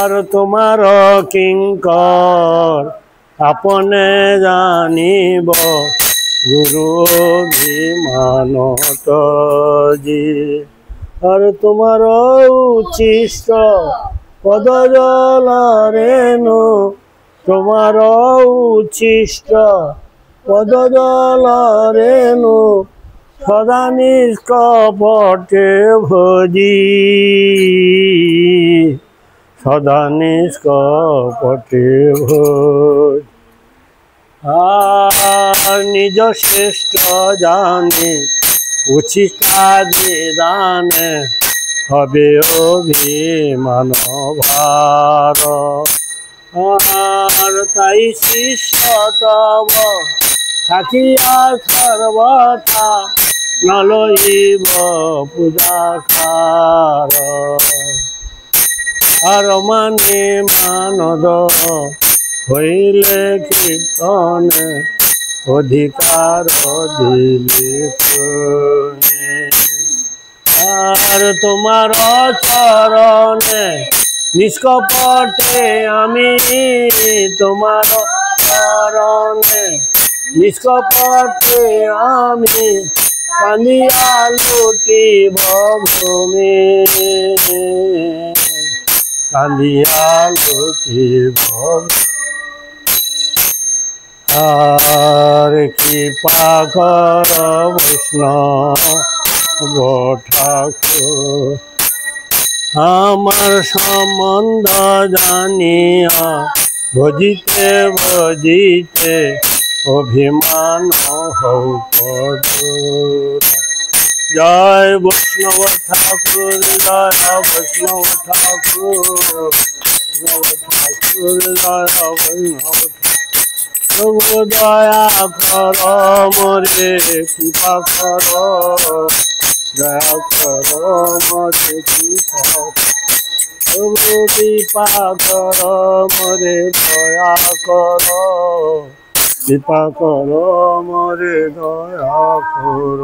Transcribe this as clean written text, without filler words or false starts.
আর তোমার কিঙ্কর আপনে জানিব গুরু বিমানত জি। আর তোমার উচ্ছিষ্ট পদজল রেণু, তোমার উচ্ছিষ্ট পদজল রেণু সদা নিষ্কপটে ভজি, সদা নিষ্কপটে ভজি। আর নিজ শ্রেষ্ঠ জানে উচিতাদি দানে হবে অভিমান ভার। আর তাই শিষ্য তব থাকিয়া সর্বথা নলইব পূজাকার। আর মানে মানদ হইলে কীর্তনে অধিকার দিলে শুনে। আর তোমার চরণে নিষ্কপটে আমি, তোমার চরণে নিষ্কপটে আমি কান্দিয়া লুটিব ভূমি, কান্দিয়া লুটিব। আর কৃপা কর বৈষ্ণব ঠাকুর, আমার সম্বন্ধ জানিয়া ভজিতে ভজিতে অভিমান হও কদূর। জয় বৈষ্ণব ঠাকুর, জয় বৈষ্ণব ঠাকুর, বৈষ্ণব ঠাকুর, জয় বৈষ্ণব। প্রভু দয়া কর মোরে, কৃপা কর, দয়া কর মোরে, কৃপা। প্রভু কৃপা কর মোরে, দয়া কর, কৃপা কর মোরে, দয়া কর।